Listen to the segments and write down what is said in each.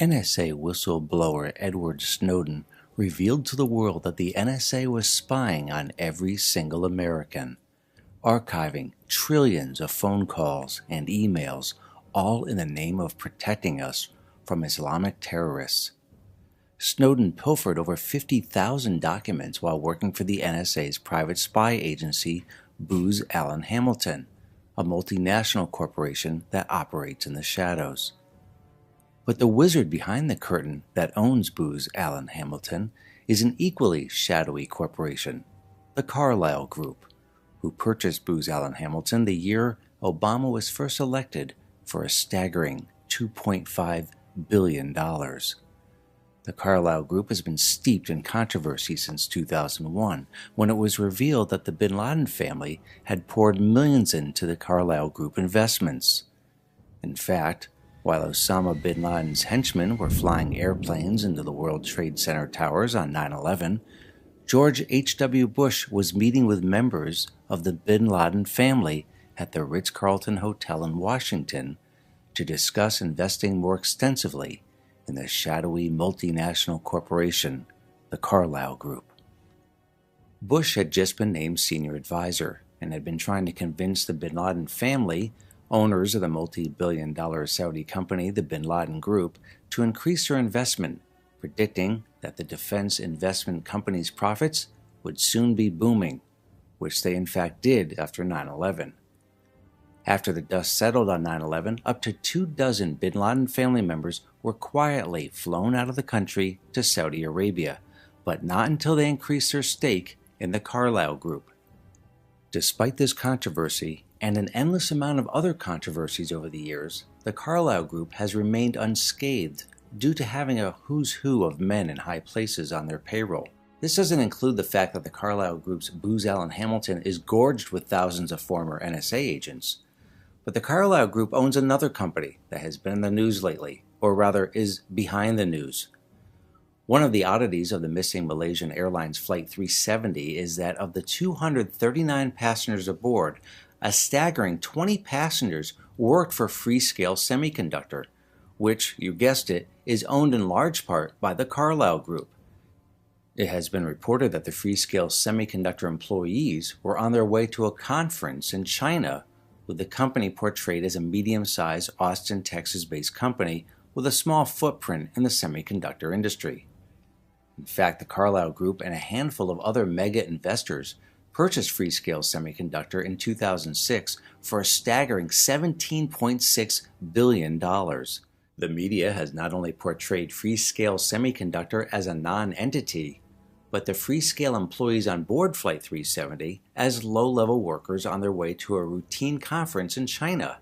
NSA whistleblower Edward Snowden revealed to the world that the NSA was spying on every single American, archiving trillions of phone calls and emails, all in the name of protecting us from Islamic terrorists. Snowden pilfered over 50,000 documents while working for the NSA's private spy agency, Booz Allen Hamilton, a multinational corporation that operates in the shadows. But the wizard behind the curtain that owns Booz Allen Hamilton is an equally shadowy corporation, the Carlyle Group, who purchased Booz Allen Hamilton the year Obama was first elected for a staggering $2.5 billion. The Carlyle Group has been steeped in controversy since 2001, when it was revealed that the bin Laden family had poured millions into the Carlyle Group investments. In fact, while Osama bin Laden's henchmen were flying airplanes into the World Trade Center towers on 9/11, George H.W. Bush was meeting with members of the bin Laden family at the Ritz-Carlton Hotel in Washington to discuss investing more extensively in the shadowy multinational corporation, the Carlyle Group. Bush had just been named senior advisor and had been trying to convince the bin Laden family, owners of the multi-billion-dollar Saudi company, the Bin Laden Group, to increase their investment, predicting that the defense investment company's profits would soon be booming, which they in fact did after 9/11. After the dust settled on 9/11, up to 24 bin Laden family members were quietly flown out of the country to Saudi Arabia, but not until they increased their stake in the Carlyle Group. Despite this controversy and an endless amount of other controversies over the years, the Carlyle Group has remained unscathed due to having a who's who of men in high places on their payroll. This doesn't include the fact that the Carlyle Group's Booz Allen Hamilton is gorged with thousands of former NSA agents. But the Carlyle Group owns another company that has been in the news lately, or rather is behind the news. One of the oddities of the missing Malaysian Airlines Flight 370 is that of the 239 passengers aboard, a staggering 20 passengers worked for Freescale Semiconductor, which, you guessed it, is owned in large part by the Carlyle Group. It has been reported that the Freescale Semiconductor employees were on their way to a conference in China, with the company portrayed as a medium-sized Austin, Texas-based company with a small footprint in the semiconductor industry. In fact, the Carlyle Group and a handful of other mega investors purchased Freescale Semiconductor in 2006 for a staggering $17.6 billion. The media has not only portrayed Freescale Semiconductor as a non-entity, but the Freescale employees on board Flight 370 as low-level workers on their way to a routine conference in China.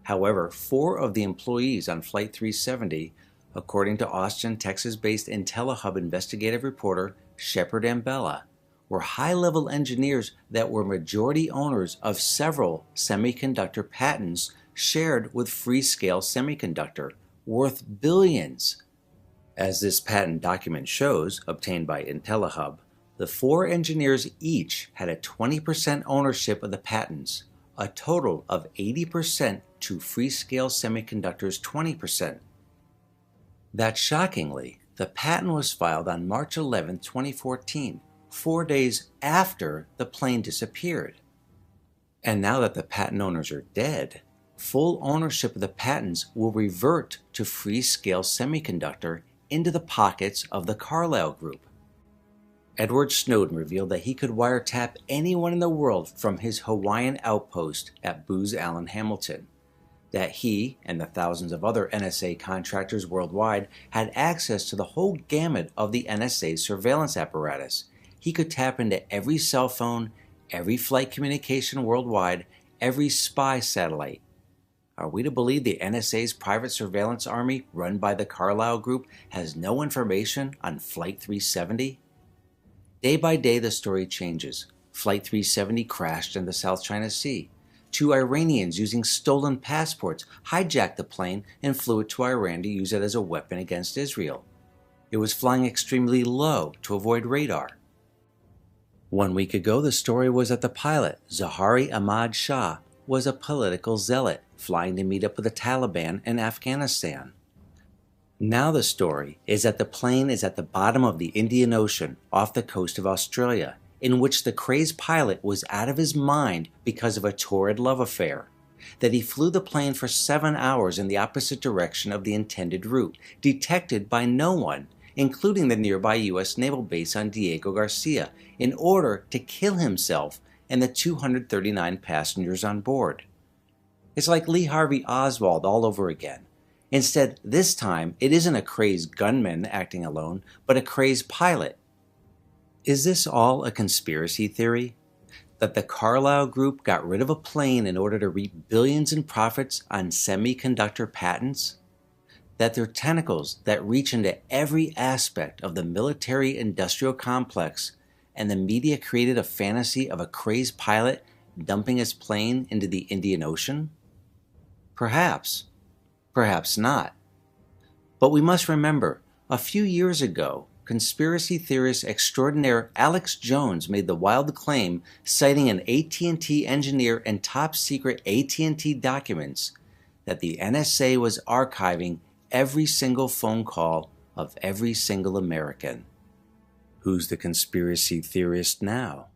However, 4 of the employees on Flight 370, according to Austin, Texas-based IntelliHub investigative reporter Shepard Ambella, were high-level engineers that were majority owners of several semiconductor patents shared with Freescale Semiconductor, worth billions. As this patent document shows, obtained by IntelliHub, the 4 engineers each had a 20% ownership of the patents, a total of 80% to Freescale Semiconductor's 20%. That shockingly, the patent was filed on March 11, 2014, 4 days after the plane disappeared. And now that the patent owners are dead, full ownership of the patents will revert to Freescale Semiconductor into the pockets of the Carlyle Group. Edward Snowden revealed that he could wiretap anyone in the world from his Hawaiian outpost at Booz Allen Hamilton, that he and the thousands of other NSA contractors worldwide had access to the whole gamut of the NSA's surveillance apparatus. He could tap into every cell phone, every flight communication worldwide, every spy satellite. Are we to believe the NSA's private surveillance army, run by the Carlyle Group, has no information on Flight 370? Day by day, the story changes. Flight 370 crashed in the South China Sea. 2 Iranians using stolen passports hijacked the plane and flew it to Iran to use it as a weapon against Israel. It was flying extremely low to avoid radar. 1 week ago, the story was that the pilot, Zahari Ahmad Shah, was a political zealot flying to meet up with the Taliban in Afghanistan. Now the story is that the plane is at the bottom of the Indian Ocean off the coast of Australia, in which the crazed pilot was out of his mind because of a torrid love affair, that he flew the plane for 7 hours in the opposite direction of the intended route, detected by no one, including the nearby U.S. naval base on Diego Garcia, in order to kill himself and the 239 passengers on board. It's like Lee Harvey Oswald all over again. Instead, this time, it isn't a crazed gunman acting alone, but a crazed pilot. Is this all a conspiracy theory? That the Carlyle Group got rid of a plane in order to reap billions in profits on semiconductor patents? That their tentacles that reach into every aspect of the military-industrial complex, and the media created a fantasy of a crazed pilot dumping his plane into the Indian Ocean? Perhaps. Perhaps not. But we must remember, a few years ago, conspiracy theorist extraordinaire Alex Jones made the wild claim, citing an AT&T engineer and top-secret AT&T documents, that the NSA was archiving every single phone call of every single American. Who's the conspiracy theorist now?